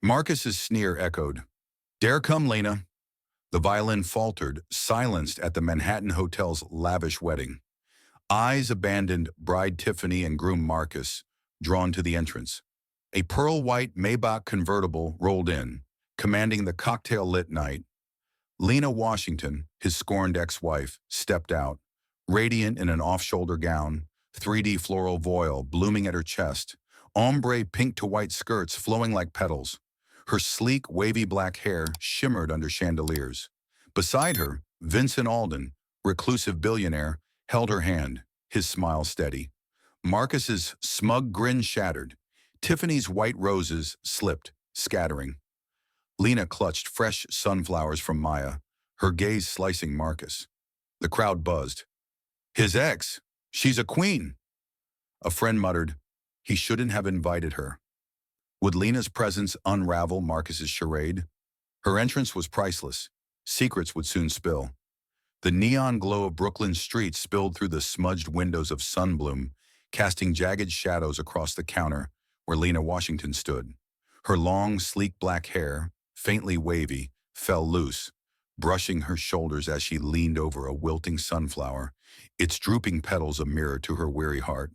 Marcus's sneer echoed. "Dare come, Lena." The violin faltered, silenced at the Manhattan Hotel's lavish wedding. Eyes abandoned bride Tiffany and groom Marcus, drawn to the entrance. A pearl-white Maybach convertible rolled in, commanding the cocktail-lit night. Lena Washington, his scorned ex-wife, stepped out, radiant in an off-shoulder gown, 3D floral voile blooming at her chest, ombre pink to white skirts flowing like petals. Her sleek, wavy black hair shimmered under chandeliers. Beside her, Vincent Alden, reclusive billionaire, held her hand, his smile steady. Marcus's smug grin shattered. Tiffany's white roses slipped, scattering. Lena clutched fresh sunflowers from Maya, her gaze slicing Marcus. The crowd buzzed. "His ex? She's a queen." A friend muttered, "He shouldn't have invited her." Would Lena's presence unravel Marcus's charade? Her entrance was priceless. Secrets would soon spill. The neon glow of Brooklyn's streets spilled through the smudged windows of Sunbloom, casting jagged shadows across the counter where Lena Washington stood. Her long, sleek black hair, faintly wavy, fell loose, brushing her shoulders as she leaned over a wilting sunflower, its drooping petals a mirror to her weary heart.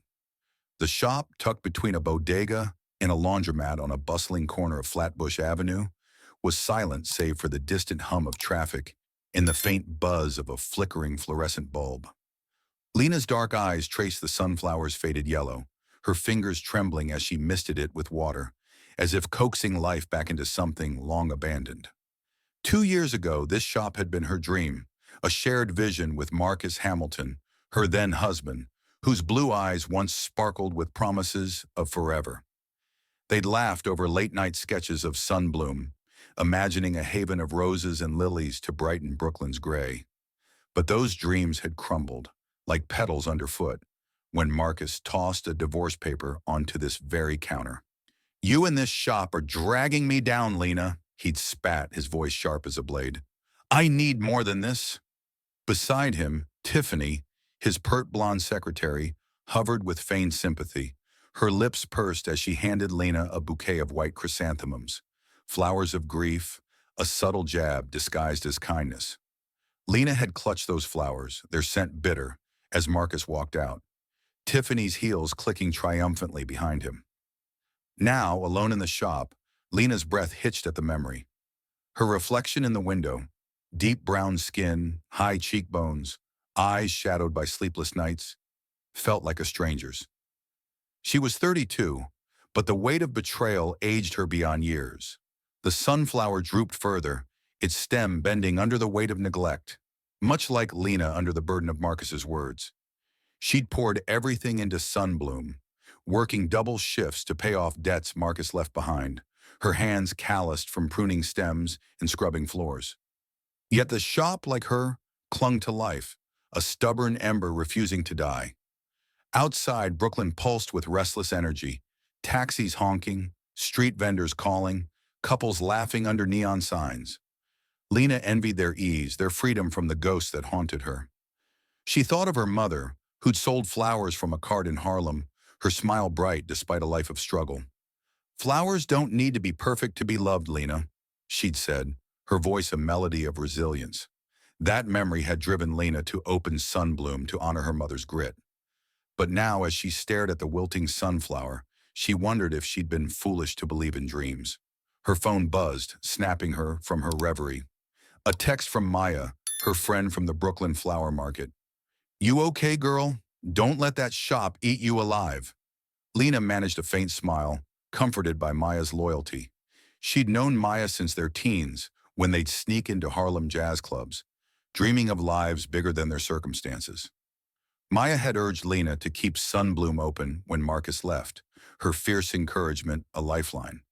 The shop, tucked between a bodega and a laundromat on a bustling corner of Flatbush Avenue, was silent save for the distant hum of traffic and the faint buzz of a flickering fluorescent bulb. Lena's dark eyes traced the sunflower's faded yellow, her fingers trembling as she misted it with water, as if coaxing life back into something long abandoned. 2 years ago, this shop had been her dream, a shared vision with Marcus Hamilton, her then husband, whose blue eyes once sparkled with promises of forever. They'd laughed over late-night sketches of Sunbloom, imagining a haven of roses and lilies to brighten Brooklyn's gray. But those dreams had crumbled, like petals underfoot, when Marcus tossed a divorce paper onto this very counter. "You and this shop are dragging me down, Lena," he'd spat, his voice sharp as a blade. "I need more than this." Beside him, Tiffany, his pert blonde secretary, hovered with feigned sympathy, her lips pursed as she handed Lena a bouquet of white chrysanthemums, flowers of grief, a subtle jab disguised as kindness. Lena had clutched those flowers, their scent bitter, as Marcus walked out, Tiffany's heels clicking triumphantly behind him. Now, alone in the shop, Lena's breath hitched at the memory. Her reflection in the window, deep brown skin, high cheekbones, eyes shadowed by sleepless nights, felt like a stranger's. She was 32, but the weight of betrayal aged her beyond years. The sunflower drooped further, its stem bending under the weight of neglect, much like Lena under the burden of Marcus's words. She'd poured everything into Sunbloom, working double shifts to pay off debts Marcus left behind, her hands calloused from pruning stems and scrubbing floors. Yet the shop, like her, clung to life, a stubborn ember refusing to die. Outside, Brooklyn pulsed with restless energy, taxis honking, street vendors calling, couples laughing under neon signs. Lena envied their ease, their freedom from the ghosts that haunted her. She thought of her mother, who'd sold flowers from a cart in Harlem, her smile bright despite a life of struggle. "Flowers don't need to be perfect to be loved, Lena," she'd said, her voice a melody of resilience. That memory had driven Lena to open Sunbloom to honor her mother's grit. But now, as she stared at the wilting sunflower, she wondered if she'd been foolish to believe in dreams. Her phone buzzed, snapping her from her reverie. A text from Maya, her friend from the Brooklyn flower market. "You okay, girl? Don't let that shop eat you alive." Lena managed a faint smile, comforted by Maya's loyalty. She'd known Maya since their teens, when they'd sneak into Harlem jazz clubs, dreaming of lives bigger than their circumstances. Maya had urged Lena to keep Sunbloom open when Marcus left, her fierce encouragement a lifeline.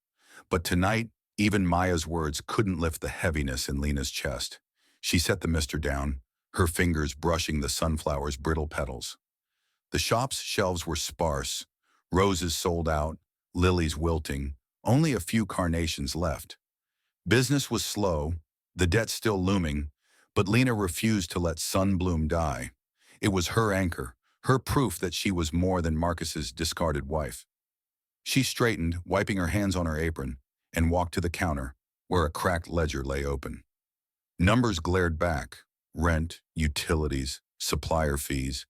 But tonight, even Maya's words couldn't lift the heaviness in Lena's chest. She set the mister down, her fingers brushing the sunflower's brittle petals. The shop's shelves were sparse, roses sold out, lilies wilting, only a few carnations left. Business was slow, the debt still looming, but Lena refused to let Sunbloom die. It was her anchor, her proof that she was more than Marcus's discarded wife. She straightened, wiping her hands on her apron, and walked to the counter, where a cracked ledger lay open. Numbers glared back: rent, utilities, supplier fees.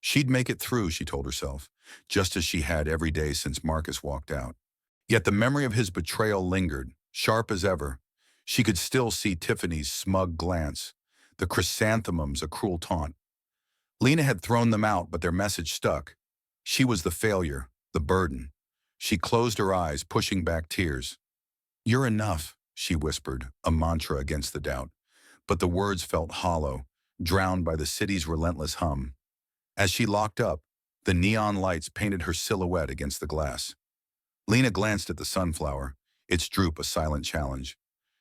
She'd make it through, she told herself, just as she had every day since Marcus walked out. Yet the memory of his betrayal lingered, sharp as ever. She could still see Tiffany's smug glance, the chrysanthemums a cruel taunt. Lena had thrown them out, but their message stuck. She was the failure, the burden. She closed her eyes, pushing back tears. "You're enough," she whispered, a mantra against the doubt. But the words felt hollow, drowned by the city's relentless hum. As she locked up, the neon lights painted her silhouette against the glass. Lena glanced at the sunflower, its droop a silent challenge.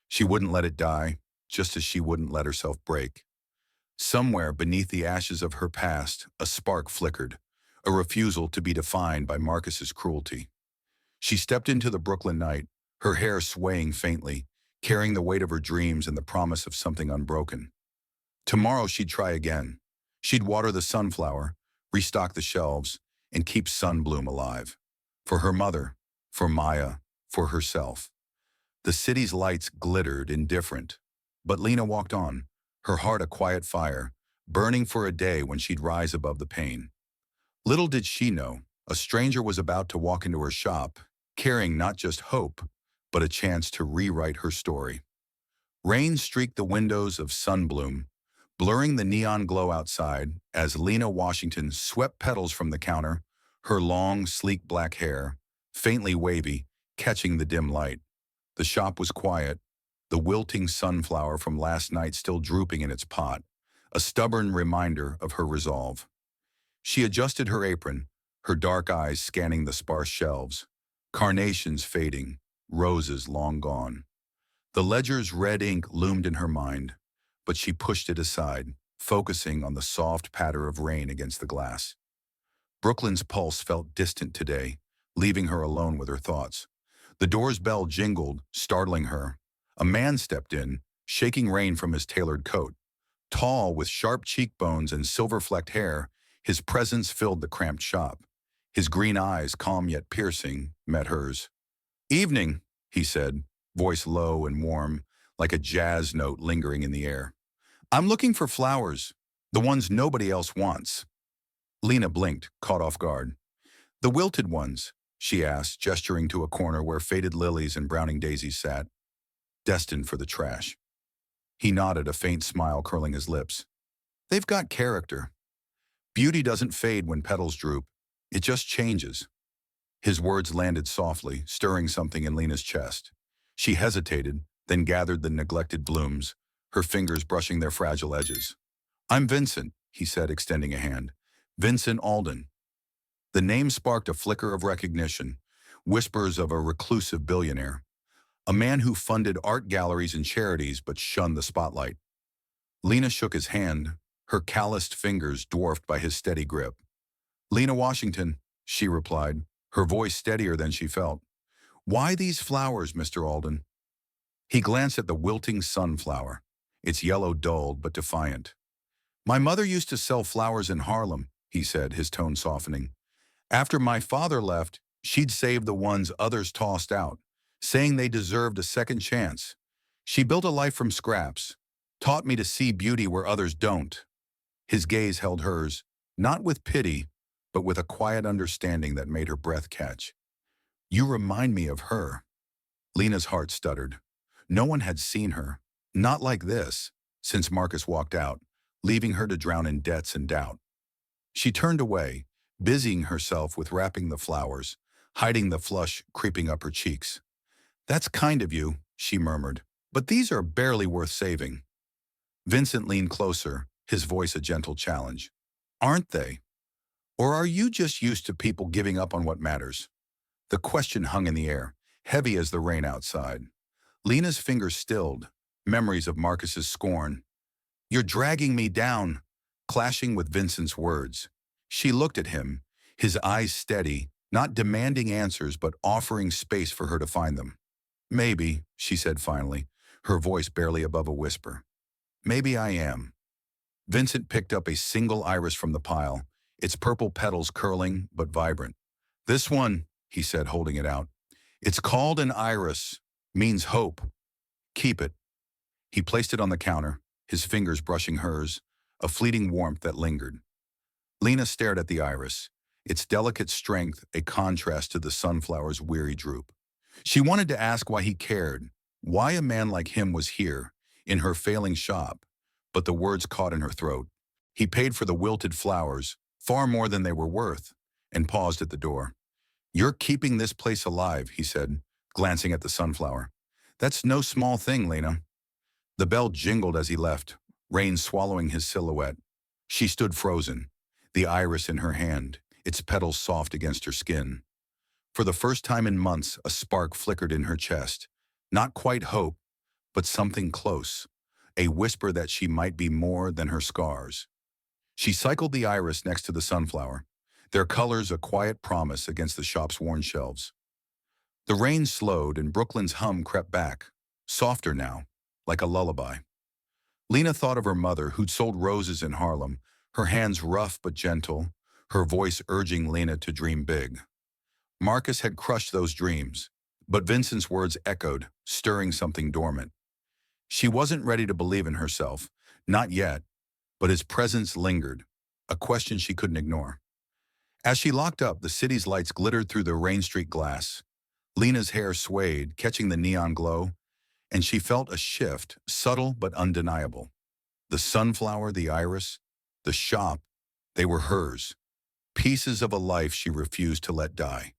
She wouldn't let it die, just as she wouldn't let herself break. Somewhere beneath the ashes of her past, a spark flickered, a refusal to be defined by Marcus's cruelty. She stepped into the Brooklyn night, her hair swaying faintly, carrying the weight of her dreams and the promise of something unbroken. Tomorrow she'd try again. She'd water the sunflower, restock the shelves, and keep Sunbloom alive. For her mother, for Maya, for herself. The city's lights glittered indifferent, but Lena walked on, her heart a quiet fire, burning for a day when she'd rise above the pain. Little did she know, a stranger was about to walk into her shop, carrying not just hope, but a chance to rewrite her story. Rain streaked the windows of Sunbloom, blurring the neon glow outside as Lena Washington swept petals from the counter, her long, sleek black hair, faintly wavy, catching the dim light. The shop was quiet, the wilting sunflower from last night still drooping in its pot, a stubborn reminder of her resolve. She adjusted her apron, her dark eyes scanning the sparse shelves, carnations fading, roses long gone. The ledger's red ink loomed in her mind, but she pushed it aside, focusing on the soft patter of rain against the glass. Brooklyn's pulse felt distant today, leaving her alone with her thoughts. The door's bell jingled, startling her. A man stepped in, shaking rain from his tailored coat. Tall, with sharp cheekbones and silver-flecked hair, his presence filled the cramped shop. His green eyes, calm yet piercing, met hers. "Evening," he said, voice low and warm, like a jazz note lingering in the air. "I'm looking for flowers, the ones nobody else wants." Lena blinked, caught off guard. "The wilted ones?" she asked, gesturing to a corner where faded lilies and browning daisies sat. "Destined for the trash." He nodded, a faint smile curling his lips. "They've got character. Beauty doesn't fade when petals droop. It just changes." His words landed softly, stirring something in Lena's chest. She hesitated, then gathered the neglected blooms, her fingers brushing their fragile edges. "I'm Vincent," he said, extending a hand. "Vincent Alden." The name sparked a flicker of recognition, whispers of a reclusive billionaire. A man who funded art galleries and charities but shunned the spotlight. Lena shook his hand, her calloused fingers dwarfed by his steady grip. "Lena Washington," she replied, her voice steadier than she felt. "Why these flowers, Mr. Alden?" He glanced at the wilting sunflower, its yellow dulled but defiant. "My mother used to sell flowers in Harlem," he said, his tone softening. "After my father left, she'd save the ones others tossed out, saying they deserved a second chance. She built a life from scraps, taught me to see beauty where others don't." His gaze held hers, not with pity, but with a quiet understanding that made her breath catch. "You remind me of her." Lena's heart stuttered. No one had seen her, not like this, since Marcus walked out, leaving her to drown in debts and doubt. She turned away, busying herself with wrapping the flowers, hiding the flush creeping up her cheeks. "That's kind of you," she murmured, "but these are barely worth saving." Vincent leaned closer, his voice a gentle challenge. "Aren't they? Or are you just used to people giving up on what matters?" The question hung in the air, heavy as the rain outside. Lena's fingers stilled, memories of Marcus's scorn. "You're dragging me down," clashing with Vincent's words. She looked at him, his eyes steady, not demanding answers but offering space for her to find them. "Maybe," she said finally, her voice barely above a whisper. "Maybe I am." Vincent picked up a single iris from the pile, its purple petals curling but vibrant. "This one," he said, holding it out. "It's called an iris. Means hope. Keep it. He placed it on the counter, his fingers brushing hers, a fleeting warmth that lingered. Lena stared at the iris, its delicate strength a contrast to the sunflower's weary droop. She wanted to ask why he cared, why a man like him was here, in her failing shop, but the words caught in her throat. He paid for the wilted flowers, far more than they were worth, and paused at the door. "You're keeping this place alive," he said, glancing at the sunflower. "That's no small thing, Lena." The bell jingled as he left, rain swallowing his silhouette. She stood frozen, the iris in her hand, its petals soft against her skin. For the first time in months, a spark flickered in her chest. Not quite hope, but something close, a whisper that she might be more than her scars. She cycled the iris next to the sunflower, their colors a quiet promise against the shop's worn shelves. The rain slowed and Brooklyn's hum crept back, softer now, like a lullaby. Lena thought of her mother, who'd sold roses in Harlem, her hands rough but gentle, her voice urging Lena to dream big. Marcus had crushed those dreams, but Vincent's words echoed, stirring something dormant. She wasn't ready to believe in herself, not yet, but his presence lingered, a question she couldn't ignore. As she locked up, the city's lights glittered through the Rain Street glass. Lena's hair swayed, catching the neon glow, and she felt a shift, subtle but undeniable. The sunflower, the iris, the shop, they were hers, pieces of a life she refused to let die.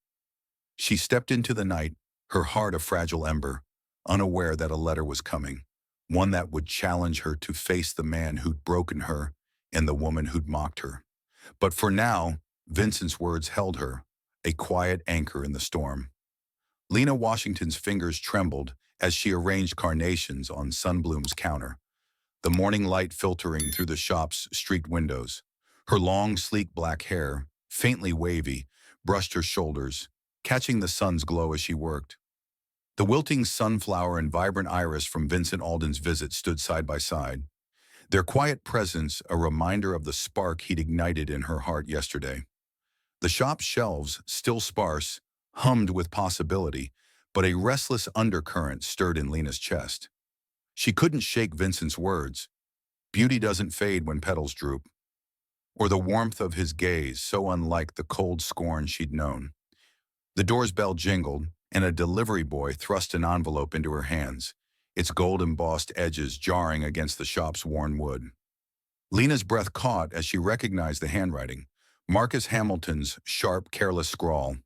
She stepped into the night, her heart a fragile ember, unaware that a letter was coming, one that would challenge her to face the man who'd broken her and the woman who'd mocked her. But for now, Vincent's words held her, a quiet anchor in the storm. Lena Washington's fingers trembled as she arranged carnations on Sunbloom's counter, the morning light filtering through the shop's streaked windows. Her long, sleek black hair, faintly wavy, brushed her shoulders, catching the sun's glow as she worked. The wilting sunflower and vibrant iris from Vincent Alden's visit stood side by side, their quiet presence a reminder of the spark he'd ignited in her heart yesterday. The shop's shelves, still sparse, hummed with possibility, but a restless undercurrent stirred in Lena's chest. She couldn't shake Vincent's words. Beauty doesn't fade when petals droop, or the warmth of his gaze so unlike the cold scorn she'd known. The door's bell jingled, and a delivery boy thrust an envelope into her hands, its gold-embossed edges jarring against the shop's worn wood. Lena's breath caught as she recognized the handwriting, Marcus Hamilton's sharp, careless scrawl.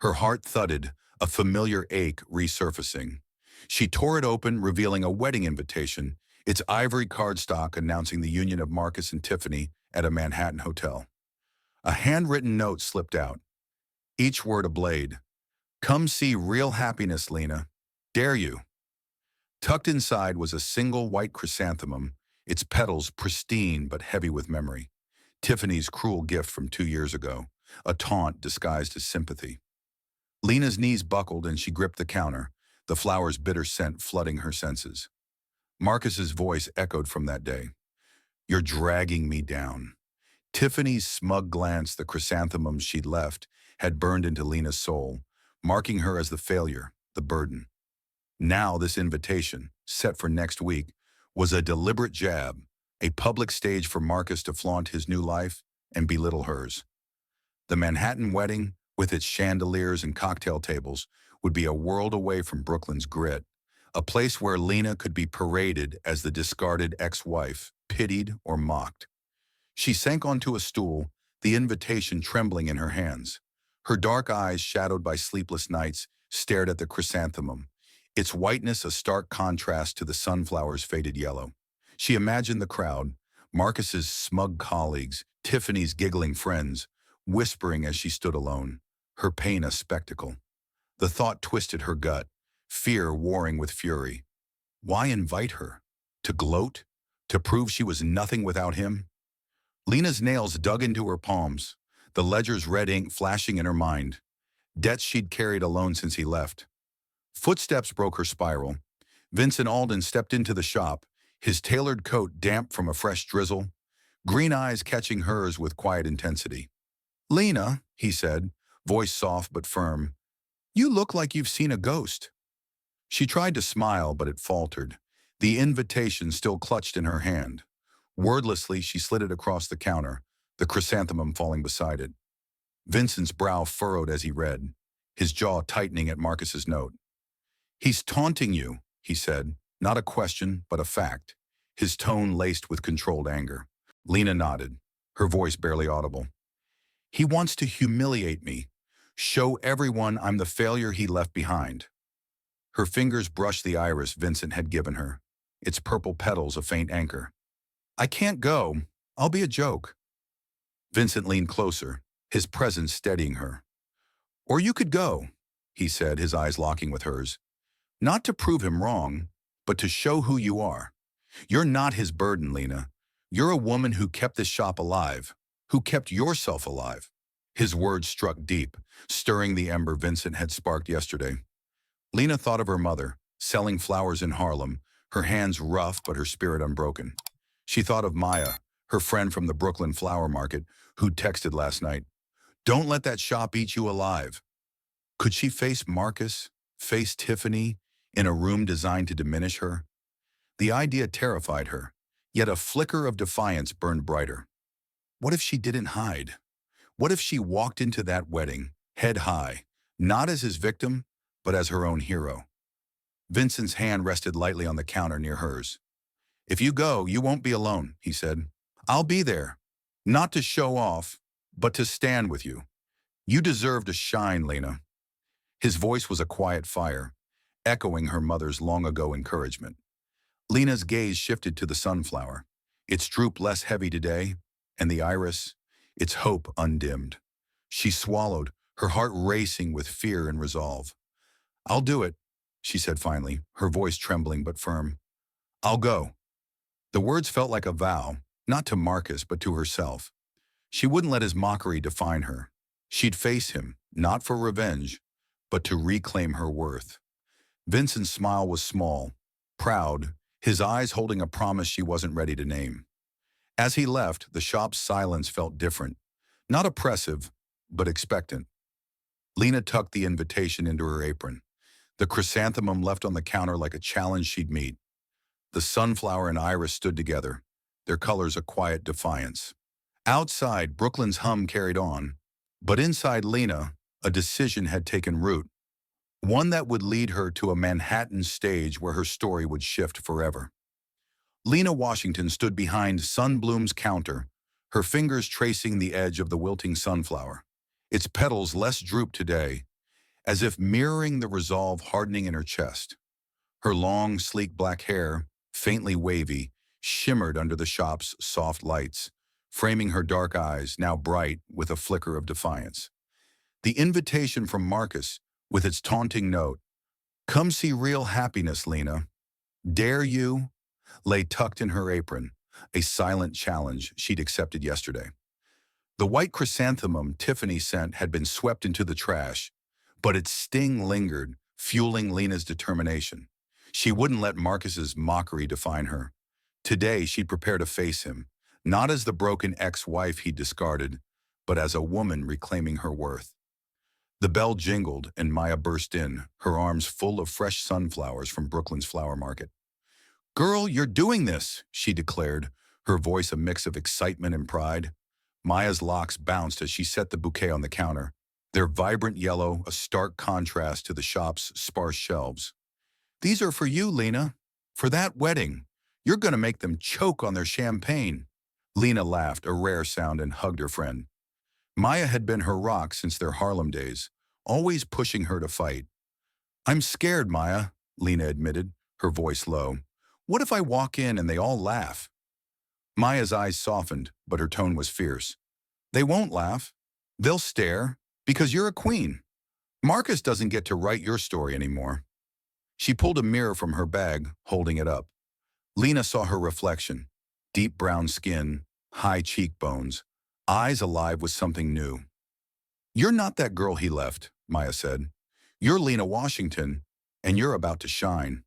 Her heart thudded, a familiar ache resurfacing. She tore it open, revealing a wedding invitation, its ivory cardstock announcing the union of Marcus and Tiffany at a Manhattan hotel. A handwritten note slipped out, each word a blade. "Come see real happiness, Lena. Dare you." Tucked inside was a single white chrysanthemum, its petals pristine but heavy with memory. Tiffany's cruel gift from 2 years ago, a taunt disguised as sympathy. Lena's knees buckled and she gripped the counter, the flower's bitter scent flooding her senses. Marcus's voice echoed from that day. "You're dragging me down." Tiffany's smug glance, the chrysanthemums she'd left, had burned into Lena's soul, marking her as the failure, the burden. Now this invitation, set for next week, was a deliberate jab, a public stage for Marcus to flaunt his new life and belittle hers. The Manhattan wedding, with its chandeliers and cocktail tables, would be a world away from Brooklyn's grit, a place where Lena could be paraded as the discarded ex-wife, pitied or mocked. She sank onto a stool, the invitation trembling in her hands. Her dark eyes, shadowed by sleepless nights, stared at the chrysanthemum, its whiteness a stark contrast to the sunflower's faded yellow. She imagined the crowd, Marcus's smug colleagues, Tiffany's giggling friends, whispering as she stood alone, her pain a spectacle. The thought twisted her gut, fear warring with fury. Why invite her? To gloat? To prove she was nothing without him? Lena's nails dug into her palms, the ledger's red ink flashing in her mind. Debts she'd carried alone since he left. Footsteps broke her spiral. Vincent Alden stepped into the shop, his tailored coat damp from a fresh drizzle, green eyes catching hers with quiet intensity. "Lena," he said, voice soft but firm, "you look like you've seen a ghost." She tried to smile, but it faltered. The invitation still clutched in her hand. Wordlessly, she slid it across the counter, the chrysanthemum falling beside it. Vincent's brow furrowed as he read, his jaw tightening at Marcus's note. "He's taunting you," he said, not a question, but a fact, his tone laced with controlled anger. Lena nodded, her voice barely audible. "He wants to humiliate me, show everyone I'm the failure he left behind." Her fingers brushed the iris Vincent had given her, its purple petals a faint anchor. "I can't go. I'll be a joke." Vincent leaned closer, his presence steadying her. "Or you could go," he said, his eyes locking with hers. "Not to prove him wrong, but to show who you are. You're not his burden, Lena. You're a woman who kept this shop alive, who kept yourself alive." His words struck deep, stirring the ember Vincent had sparked yesterday. Lena thought of her mother, selling flowers in Harlem, her hands rough but her spirit unbroken. She thought of Maya, her friend from the Brooklyn flower market, who'd texted last night, "Don't let that shop eat you alive." Could she face Marcus, face Tiffany, in a room designed to diminish her? The idea terrified her, yet a flicker of defiance burned brighter. What if she didn't hide? What if she walked into that wedding, head high, not as his victim, but as her own hero? Vincent's hand rested lightly on the counter near hers. "If you go, you won't be alone," he said. "I'll be there, not to show off, but to stand with you. You deserve to shine, Lena." His voice was a quiet fire, echoing her mother's long-ago encouragement. Lena's gaze shifted to the sunflower, its droop less heavy today, and the iris, its hope undimmed. She swallowed, her heart racing with fear and resolve. "I'll do it," she said finally, her voice trembling but firm. "I'll go." The words felt like a vow, not to Marcus but to herself. She wouldn't let his mockery define her. She'd face him, not for revenge, but to reclaim her worth. Vincent's smile was small, proud, his eyes holding a promise she wasn't ready to name. As he left, the shop's silence felt different, not oppressive, but expectant. Lena tucked the invitation into her apron, the chrysanthemum left on the counter like a challenge she'd meet. The sunflower and iris stood together, their colors a quiet defiance. Outside, Brooklyn's hum carried on, but inside Lena, a decision had taken root, one that would lead her to a Manhattan stage where her story would shift forever. Lena Washington stood behind Sunbloom's counter, her fingers tracing the edge of the wilting sunflower, its petals less drooped today, as if mirroring the resolve hardening in her chest. Her long, sleek black hair, faintly wavy, shimmered under the shop's soft lights, framing her dark eyes, now bright with a flicker of defiance. The invitation from Marcus, with its taunting note, "Come see real happiness, Lena. Dare you?" lay tucked in her apron, a silent challenge she'd accepted yesterday. The white chrysanthemum Tiffany sent had been swept into the trash, but its sting lingered, fueling Lena's determination. She wouldn't let Marcus's mockery define her. Today, she'd prepare to face him, not as the broken ex-wife he'd discarded, but as a woman reclaiming her worth. The bell jingled and Maya burst in, her arms full of fresh sunflowers from Brooklyn's flower market. "Girl, you're doing this," she declared, her voice a mix of excitement and pride. Maya's locks bounced as she set the bouquet on the counter, their vibrant yellow a stark contrast to the shop's sparse shelves. "These are for you, Lena. For that wedding. You're going to make them choke on their champagne." Lena laughed, a rare sound, and hugged her friend. Maya had been her rock since their Harlem days, always pushing her to fight. "I'm scared, Maya," Lena admitted, her voice low. "What if I walk in and they all laugh?" Maya's eyes softened, but her tone was fierce. "They won't laugh. They'll stare, because you're a queen. Marcus doesn't get to write your story anymore." She pulled a mirror from her bag, holding it up. Lena saw her reflection, deep brown skin, high cheekbones, eyes alive with something new. "You're not that girl he left," Maya said. "You're Lena Washington, and you're about to shine."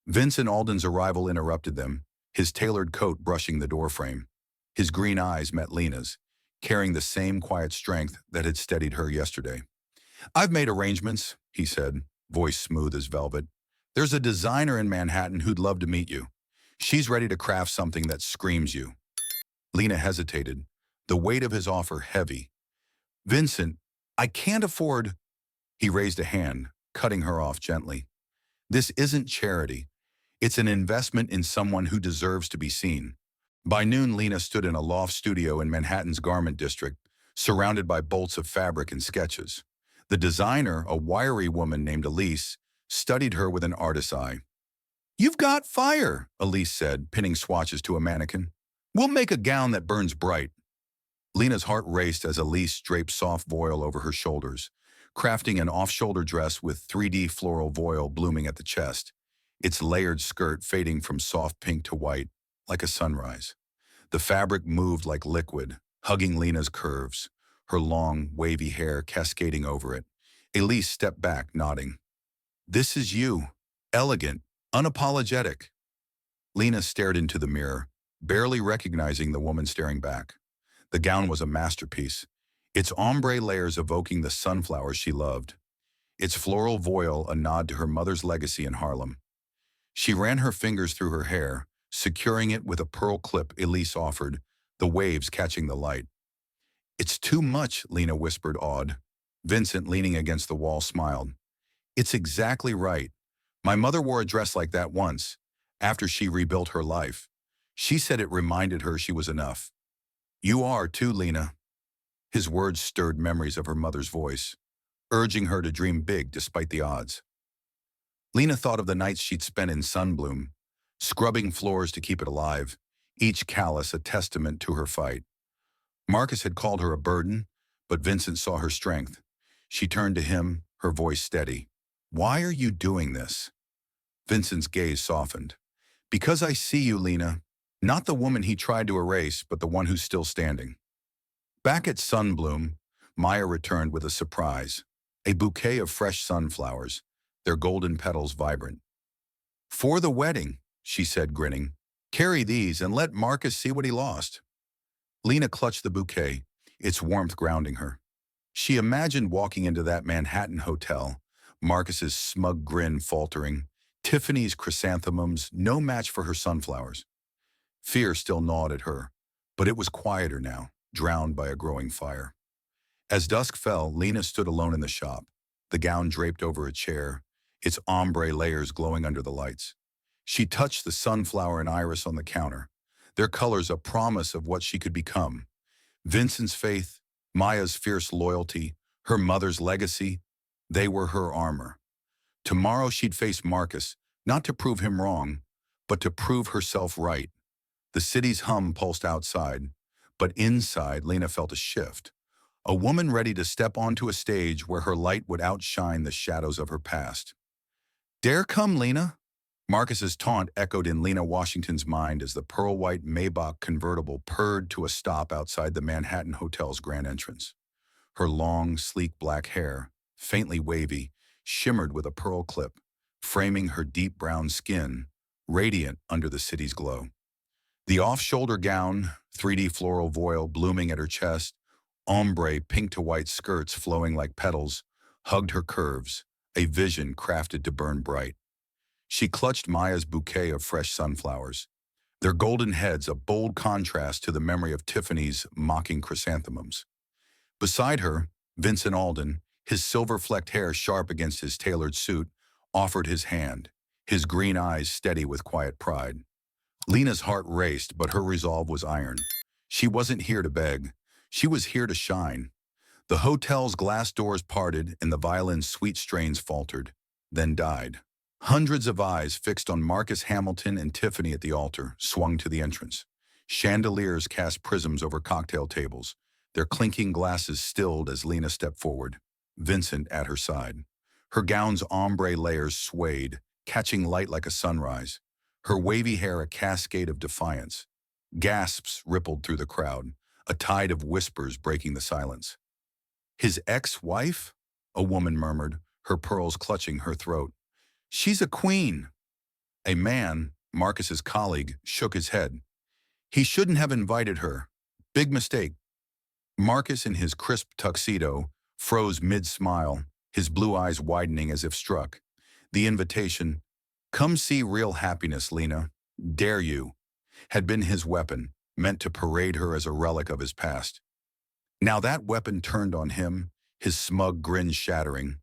Vincent Alden's arrival interrupted them, his tailored coat brushing the doorframe. His green eyes met Lena's, carrying the same quiet strength that had steadied her yesterday. "I've made arrangements," he said, voice smooth as velvet. There's a designer in Manhattan who'd love to meet you. She's ready to craft something that screams you. Lena hesitated, the weight of his offer heavy. Vincent, I can't afford. He raised a hand, cutting her off gently. This isn't charity. It's an investment in someone who deserves to be seen. By noon, Lena stood in a loft studio in Manhattan's garment district, surrounded by bolts of fabric and sketches. The designer, a wiry woman named Elise, studied her with an artist's eye. You've got fire, Elise said, pinning swatches to a mannequin. We'll make a gown that burns bright. Lena's heart raced as Elise draped soft voile over her shoulders, crafting an off-shoulder dress with 3D floral voile blooming at the chest, its layered skirt fading from soft pink to white, like a sunrise. The fabric moved like liquid, hugging Lena's curves, her long, wavy hair cascading over it. Elise stepped back, nodding. This is you, elegant, unapologetic. Lena stared into the mirror, barely recognizing the woman staring back. The gown was a masterpiece, its ombre layers evoking the sunflowers she loved, its floral voile a nod to her mother's legacy in Harlem. She ran her fingers through her hair, securing it with a pearl clip Elise offered, the waves catching the light. It's too much, Lena whispered, awed. Vincent, leaning against the wall, smiled. It's exactly right. My mother wore a dress like that once, after she rebuilt her life. She said it reminded her she was enough. You are too, Lena. His words stirred memories of her mother's voice, urging her to dream big despite the odds. Lena thought of the nights she'd spent in Sunbloom, scrubbing floors to keep it alive, each callus a testament to her fight. Marcus had called her a burden, but Vincent saw her strength. She turned to him, her voice steady. Why are you doing this? Vincent's gaze softened. Because I see you, Lena. Not the woman he tried to erase, but the one who's still standing. Back at Sunbloom, Maya returned with a surprise. A bouquet of fresh sunflowers, their golden petals vibrant. For the wedding, she said, grinning. Carry these and let Marcus see what he lost. Lena clutched the bouquet, its warmth grounding her. She imagined walking into that Manhattan hotel, Marcus's smug grin faltering, Tiffany's chrysanthemums no match for her sunflowers. Fear still gnawed at her, but it was quieter now, drowned by a growing fire. As dusk fell, Lena stood alone in the shop, the gown draped over a chair, its ombre layers glowing under the lights. She touched the sunflower and iris on the counter, their colors a promise of what she could become. Vincent's faith, Maya's fierce loyalty, her mother's legacy, they were her armor. Tomorrow she'd face Marcus, not to prove him wrong, but to prove herself right. The city's hum pulsed outside, but inside Lena felt a shift. A woman ready to step onto a stage where her light would outshine the shadows of her past. Dare come, Lena? Marcus's taunt echoed in Lena Washington's mind as the pearl-white Maybach convertible purred to a stop outside the Manhattan Hotel's grand entrance. Her long, sleek black hair, faintly wavy, shimmered with a pearl clip, framing her deep brown skin, radiant under the city's glow. The off-shoulder gown, 3D floral voile blooming at her chest, ombre pink to white skirts flowing like petals, hugged her curves, a vision crafted to burn bright. She clutched Maya's bouquet of fresh sunflowers, their golden heads a bold contrast to the memory of Tiffany's mocking chrysanthemums. Beside her, Vincent Alden, his silver-flecked hair sharp against his tailored suit, offered his hand, his green eyes steady with quiet pride. Lena's heart raced, but her resolve was iron. She wasn't here to beg. She was here to shine. The hotel's glass doors parted and the violin's sweet strains faltered, then died. Hundreds of eyes fixed on Marcus Hamilton and Tiffany at the altar swung to the entrance. Chandeliers cast prisms over cocktail tables, their clinking glasses stilled as Lena stepped forward, Vincent at her side. Her gown's ombre layers swayed, catching light like a sunrise, her wavy hair a cascade of defiance. Gasps rippled through the crowd, a tide of whispers breaking the silence. His ex-wife? A woman murmured, her pearls clutching her throat. She's a queen. A man, Marcus's colleague, shook his head. He shouldn't have invited her. Big mistake. Marcus, in his crisp tuxedo, froze mid-smile, his blue eyes widening as if struck. The invitation, Come see real happiness, Lena. Dare you, had been his weapon, meant to parade her as a relic of his past. Now that weapon turned on him, his smug grin shattering.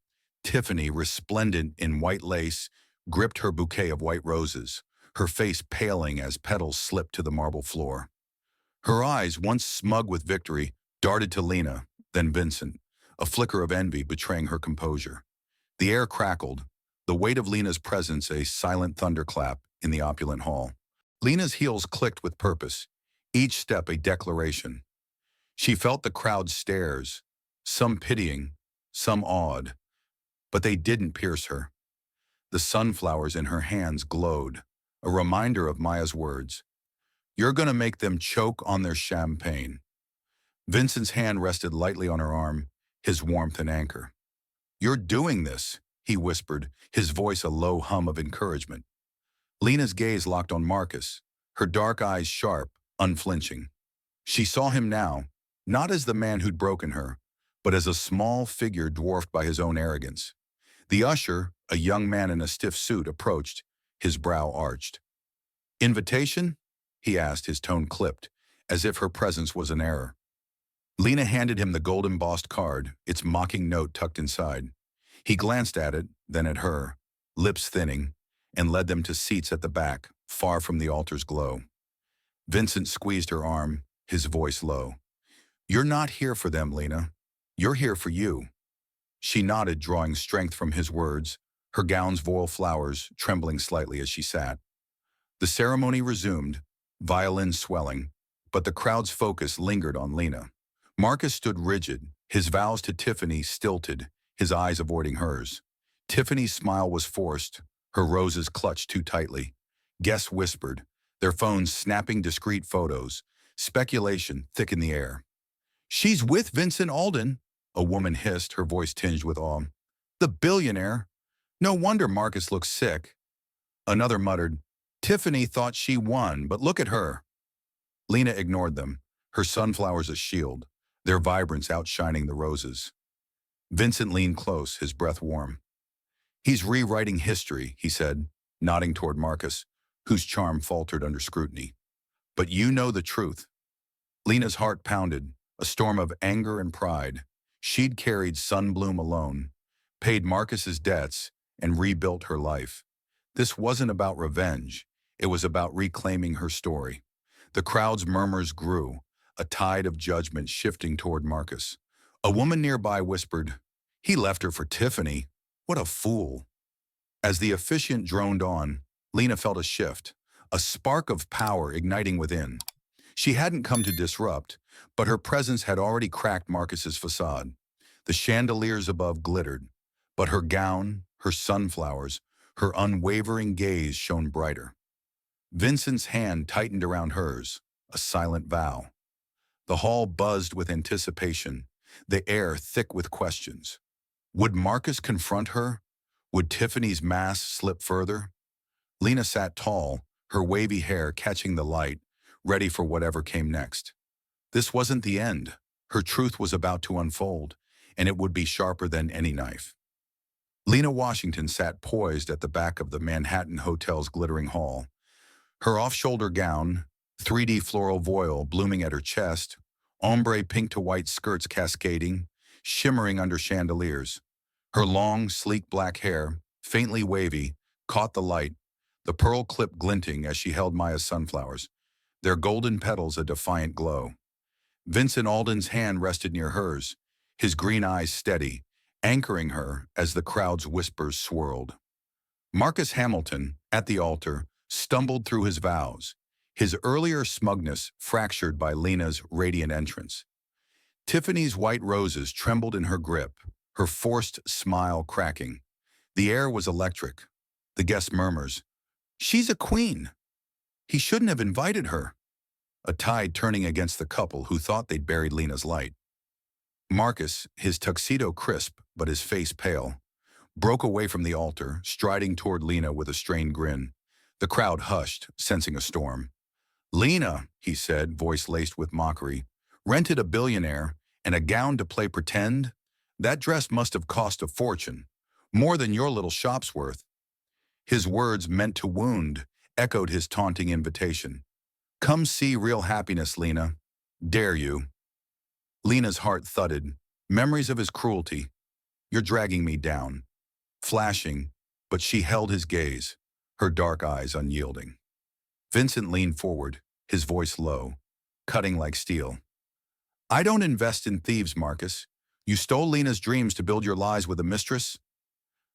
Tiffany, resplendent in white lace, gripped her bouquet of white roses, her face paling as petals slipped to the marble floor. Her eyes, once smug with victory, darted to Lena, then Vincent, a flicker of envy betraying her composure. The air crackled, the weight of Lena's presence a silent thunderclap in the opulent hall. Lena's heels clicked with purpose, each step a declaration. She felt the crowd's stares, some pitying, some awed, but they didn't pierce her. The sunflowers in her hands glowed, a reminder of Maya's words. You're gonna make them choke on their champagne. Vincent's hand rested lightly on her arm, his warmth an anchor. You're doing this, he whispered, his voice a low hum of encouragement. Lena's gaze locked on Marcus, her dark eyes sharp, unflinching. She saw him now, not as the man who'd broken her, but as a small figure dwarfed by his own arrogance. The usher, a young man in a stiff suit, approached, his brow arched. Invitation? He asked, his tone clipped, as if her presence was an error. Lena handed him the gold-embossed card, its mocking note tucked inside. He glanced at it, then at her, lips thinning, and led them to seats at the back, far from the altar's glow. Vincent squeezed her arm, his voice low. You're not here for them, Lena. You're here for you. She nodded, drawing strength from his words, her gown's voile flowers trembling slightly as she sat. The ceremony resumed, violins swelling, but the crowd's focus lingered on Lena. Marcus stood rigid, his vows to Tiffany stilted, his eyes avoiding hers. Tiffany's smile was forced, her roses clutched too tightly. Guests whispered, their phones snapping discreet photos. Speculation thick in the air. She's with Vincent Alden, a woman hissed, her voice tinged with awe. The billionaire. No wonder Marcus looks sick. Another muttered, Tiffany thought she won, but look at her. Lena ignored them, her sunflowers a shield, their vibrance outshining the roses. Vincent leaned close, his breath warm. He's rewriting history, he said, nodding toward Marcus, whose charm faltered under scrutiny. But you know the truth. Lena's heart pounded, a storm of anger and pride. She'd carried Sunbloom alone, paid Marcus's debts, and rebuilt her life. This wasn't about revenge. It was about reclaiming her story. The crowd's murmurs grew, a tide of judgment shifting toward Marcus. A woman nearby whispered, he left her for Tiffany. What a fool. As the officiant droned on, Lena felt a shift, a spark of power igniting within. She hadn't come to disrupt, but her presence had already cracked Marcus's facade. The chandeliers above glittered, but her gown, her sunflowers, her unwavering gaze shone brighter. Vincent's hand tightened around hers, a silent vow. The hall buzzed with anticipation, the air thick with questions. Would Marcus confront her? Would Tiffany's mask slip further? Lena sat tall, her wavy hair catching the light, ready for whatever came next. This wasn't the end. Her truth was about to unfold, and it would be sharper than any knife. Lena Washington sat poised at the back of the Manhattan Hotel's glittering hall. Her off-shoulder gown, 3D floral voile blooming at her chest, ombre pink to white skirts cascading, shimmering under chandeliers. Her long, sleek black hair, faintly wavy, caught the light, the pearl clip glinting as she held Maya's sunflowers, their golden petals a defiant glow. Vincent Alden's hand rested near hers, his green eyes steady, anchoring her as the crowd's whispers swirled. Marcus Hamilton, at the altar, stumbled through his vows, his earlier smugness fractured by Lena's radiant entrance. Tiffany's white roses trembled in her grip, her forced smile cracking. The air was electric. The guest murmurs, she's a queen. He shouldn't have invited her. A tide turning against the couple who thought they'd buried Lena's light. Marcus, his tuxedo crisp but his face pale, broke away from the altar, striding toward Lena with a strained grin. The crowd hushed, sensing a storm. Lena, he said, voice laced with mockery, rented a billionaire and a gown to play pretend? That dress must have cost a fortune, more than your little shop's worth. His words meant to wound echoed his taunting invitation. Come see real happiness, Lena. Dare you? Lena's heart thudded. Memories of his cruelty. You're dragging me down. Flashing, but she held his gaze, her dark eyes unyielding. Vincent leaned forward, his voice low, cutting like steel. I don't invest in thieves, Marcus. You stole Lena's dreams to build your lies with a mistress?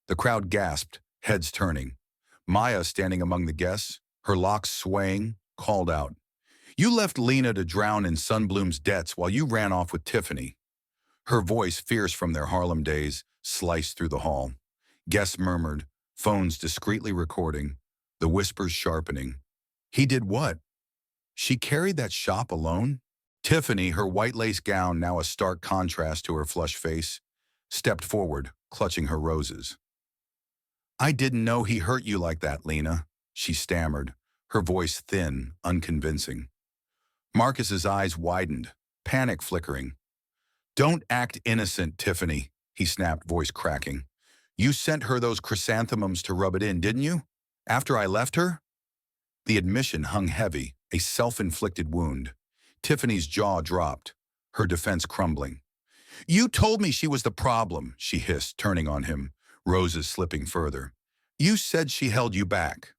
The crowd gasped, heads turning. Maya, standing among the guests, her locks swaying, called out, You left Lena to drown in Sunbloom's debts while you ran off with Tiffany. Her voice, fierce from their Harlem days, sliced through the hall. Guests murmured, phones discreetly recording, the whispers sharpening. He did what? She carried that shop alone? Tiffany, her white lace gown now a stark contrast to her flushed face, stepped forward, clutching her roses. I didn't know he hurt you like that, Lena, she stammered, her voice thin, unconvincing. Marcus's eyes widened, panic flickering. Don't act innocent, Tiffany, he snapped, voice cracking. You sent her those chrysanthemums to rub it in, didn't you? After I left her? The admission hung heavy, a self-inflicted wound. Tiffany's jaw dropped, her defense crumbling. You told me she was the problem, she hissed, turning on him, roses slipping further. You said she held you back.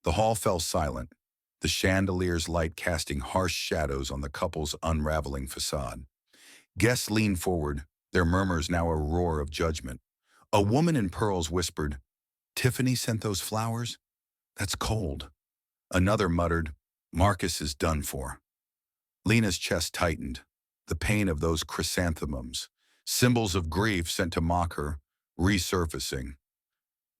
The hall fell silent, the chandelier's light casting harsh shadows on the couple's unraveling facade. Guests leaned forward, their murmurs now a roar of judgment. A woman in pearls whispered, Tiffany sent those flowers? That's cold. Another muttered, Marcus is done for. Lena's chest tightened, the pain of those chrysanthemums, symbols of grief sent to mock her, resurfacing.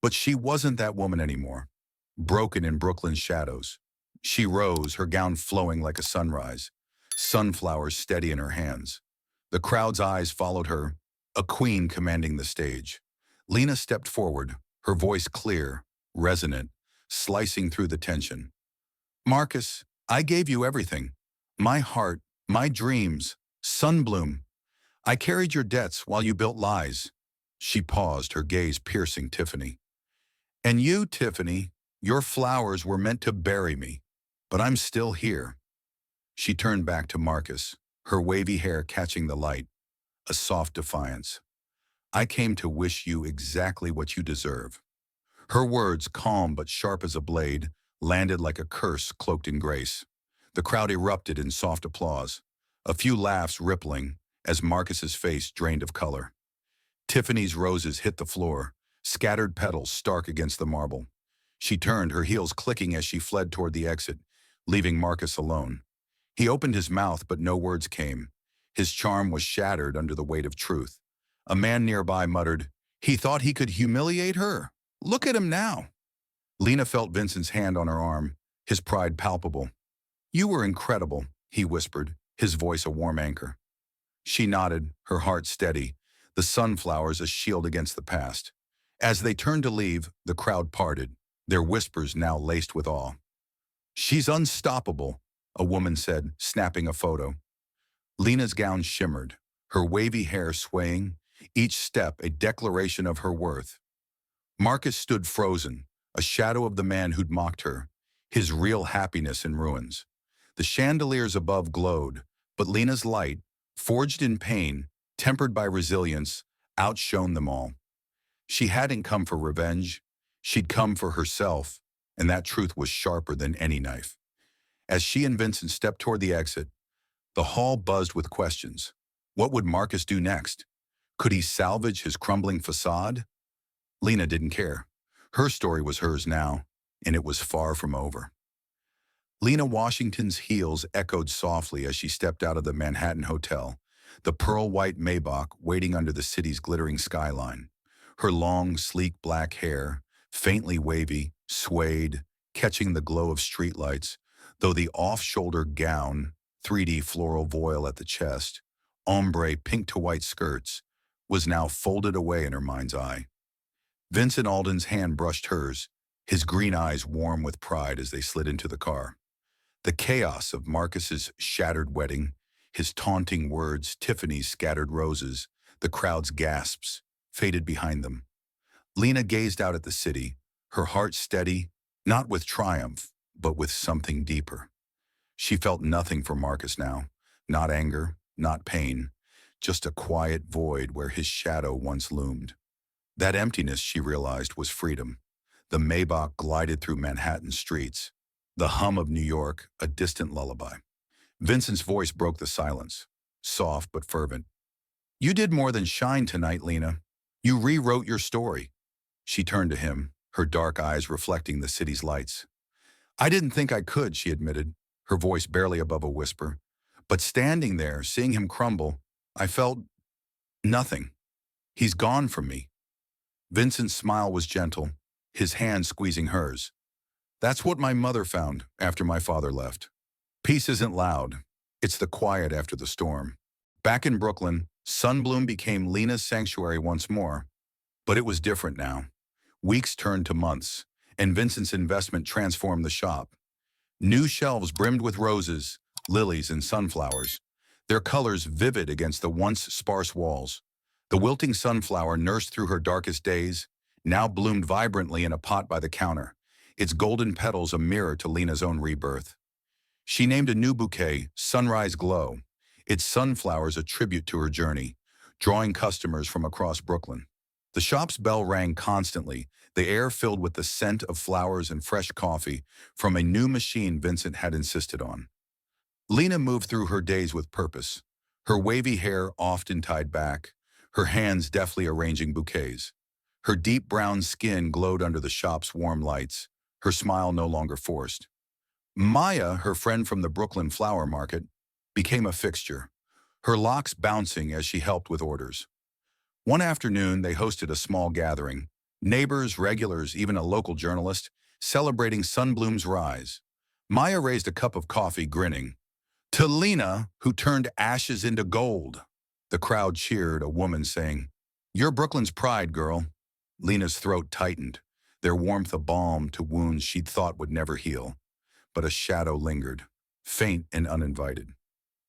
But she wasn't that woman anymore, broken in Brooklyn's shadows. She rose, her gown flowing like a sunrise, sunflowers steady in her hands. The crowd's eyes followed her, a queen commanding the stage. Lena stepped forward, her voice clear, resonant, slicing through the tension. Marcus, I gave you everything. My heart, my dreams, Sunbloom. I carried your debts while you built lies. She paused, her gaze piercing Tiffany. And you, Tiffany, your flowers were meant to bury me, but I'm still here. She turned back to Marcus, her wavy hair catching the light, a soft defiance. I came to wish you exactly what you deserve. Her words, calm but sharp as a blade, landed like a curse cloaked in grace. The crowd erupted in soft applause, a few laughs rippling as Marcus's face drained of color. Tiffany's roses hit the floor, scattered petals stark against the marble. She turned, her heels clicking as she fled toward the exit, leaving Marcus alone. He opened his mouth, but no words came. His charm was shattered under the weight of truth. A man nearby muttered, He thought he could humiliate her. Look at him now. Lena felt Vincent's hand on her arm, his pride palpable. You were incredible, he whispered, his voice a warm anchor. She nodded, her heart steady, the sunflowers a shield against the past. As they turned to leave, the crowd parted, their whispers now laced with awe. She's unstoppable, a woman said, snapping a photo. Lena's gown shimmered, her wavy hair swaying, each step a declaration of her worth. Marcus stood frozen, a shadow of the man who'd mocked her, his real happiness in ruins. The chandeliers above glowed, but Lena's light, forged in pain, tempered by resilience, outshone them all. She hadn't come for revenge. She'd come for herself, and that truth was sharper than any knife. As she and Vincent stepped toward the exit, the hall buzzed with questions. What would Marcus do next? Could he salvage his crumbling facade? Lena didn't care. Her story was hers now, and it was far from over. Lena Washington's heels echoed softly as she stepped out of the Manhattan Hotel, the pearl-white Maybach waiting under the city's glittering skyline. Her long, sleek black hair, faintly wavy, swayed, catching the glow of streetlights, though the off-shoulder gown, 3D floral voile at the chest, ombre pink to white skirts, was now folded away in her mind's eye. Vincent Alden's hand brushed hers, his green eyes warm with pride as they slid into the car. The chaos of Marcus's shattered wedding, his taunting words, Tiffany's scattered roses, the crowd's gasps, faded behind them. Lena gazed out at the city, her heart steady, not with triumph, but with something deeper. She felt nothing for Marcus now, not anger, not pain, just a quiet void where his shadow once loomed. That emptiness, she realized, was freedom. The Maybach glided through Manhattan streets, the hum of New York, a distant lullaby. Vincent's voice broke the silence, soft but fervent. "You did more than shine tonight, Lena. You rewrote your story." She turned to him, her dark eyes reflecting the city's lights. "I didn't think I could," she admitted, her voice barely above a whisper. "But standing there, seeing him crumble, I felt nothing. He's gone from me." Vincent's smile was gentle, his hand squeezing hers. "That's what my mother found after my father left. Peace isn't loud. It's the quiet after the storm." Back in Brooklyn, Sunbloom became Lena's sanctuary once more. But it was different now. Weeks turned to months, and Vincent's investment transformed the shop. New shelves brimmed with roses, lilies, and sunflowers, their colors vivid against the once sparse walls. The wilting sunflower, nursed through her darkest days, now bloomed vibrantly in a pot by the counter, its golden petals a mirror to Lena's own rebirth. She named a new bouquet Sunrise Glow, its sunflowers a tribute to her journey, drawing customers from across Brooklyn. The shop's bell rang constantly, the air filled with the scent of flowers and fresh coffee from a new machine Vincent had insisted on. Lena moved through her days with purpose, her wavy hair often tied back, her hands deftly arranging bouquets. Her deep brown skin glowed under the shop's warm lights, her smile no longer forced. Maya, her friend from the Brooklyn flower market, became a fixture, her locks bouncing as she helped with orders. One afternoon, they hosted a small gathering, neighbors, regulars, even a local journalist, celebrating Sunbloom's rise. Maya raised a cup of coffee, grinning. "To Lena, who turned ashes into gold." The crowd cheered, a woman saying, "You're Brooklyn's pride, girl." Lena's throat tightened, their warmth a balm to wounds she'd thought would never heal. But a shadow lingered, faint and uninvited.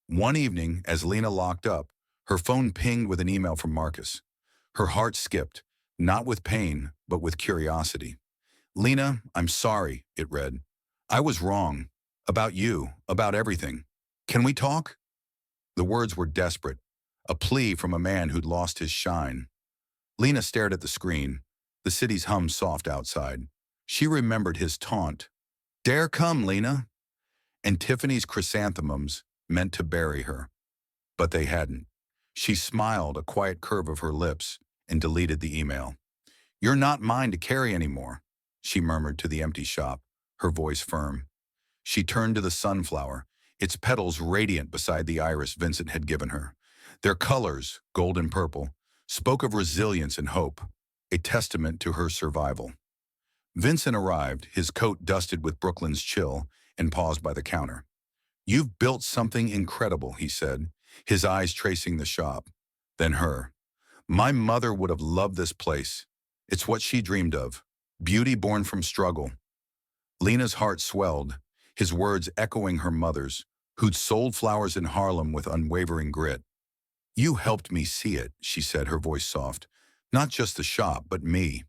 One evening, as Lena locked up, her phone pinged with an email from Marcus. Her heart skipped, not with pain, but with curiosity. "Lena, I'm sorry," it read. "I was wrong. About you, about everything. Can we talk?" The words were desperate, a plea from a man who'd lost his shine. Lena stared at the screen, the city's hum soft outside. She remembered his taunt. "Dare come, Lena." And Tiffany's chrysanthemums meant to bury her. But they hadn't. She smiled, a quiet curve of her lips, and deleted the email. "You're not mine to carry anymore," she murmured to the empty shop, her voice firm. She turned to the sunflower, its petals radiant beside the iris Vincent had given her. Their colors, gold and purple, spoke of resilience and hope, a testament to her survival. Vincent arrived, his coat dusted with Brooklyn's chill, and paused by the counter. "You've built something incredible," he said, his eyes tracing the shop, then her. "My mother would have loved this place. It's what she dreamed of, beauty born from struggle." Lena's heart swelled, his words echoing her mother's, who'd sold flowers in Harlem with unwavering grit. "You helped me see it," she said, her voice soft. "Not just the shop, but me."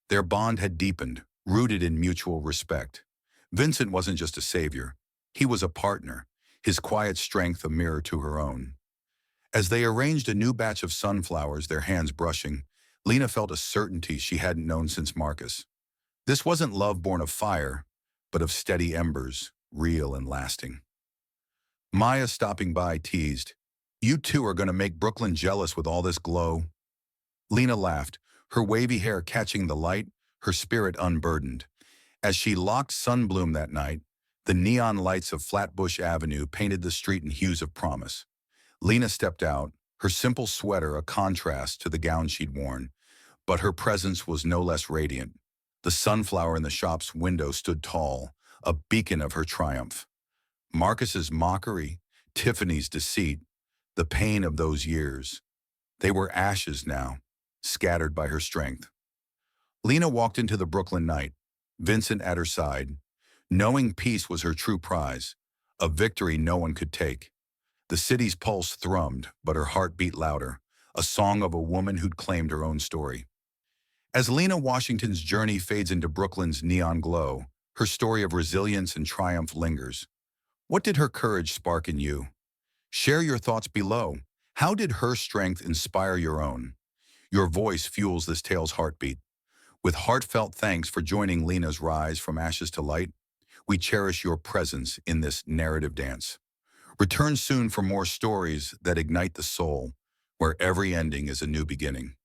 Their bond had deepened, rooted in mutual respect. Vincent wasn't just a savior. He was a partner, his quiet strength a mirror to her own. As they arranged a new batch of sunflowers, their hands brushing, Lena felt a certainty she hadn't known since Marcus. This wasn't love born of fire, but of steady embers, real and lasting. Maya, stopping by, teased, "You two are going to make Brooklyn jealous with all this glow." Lena laughed, her wavy hair catching the light, her spirit unburdened. As she locked Sunbloom that night, the neon lights of Flatbush Avenue painted the street in hues of promise. Lena stepped out, her simple sweater a contrast to the gown she'd worn, but her presence was no less radiant. The sunflower in the shop's window stood tall, a beacon of her triumph. Marcus's mockery, Tiffany's deceit, the pain of those years. They were ashes now, scattered by her strength. Lena walked into the Brooklyn night, Vincent at her side, knowing peace was her true prize, a victory no one could take. The city's pulse thrummed, but her heart beat louder, a song of a woman who'd claimed her own story. As Lena Washington's journey fades into Brooklyn's neon glow, her story of resilience and triumph lingers. What did her courage spark in you? Share your thoughts below. How did her strength inspire your own? Your voice fuels this tale's heartbeat. With heartfelt thanks for joining Lena's rise from ashes to light, we cherish your presence in this narrative dance. Return soon for more stories that ignite the soul, where every ending is a new beginning.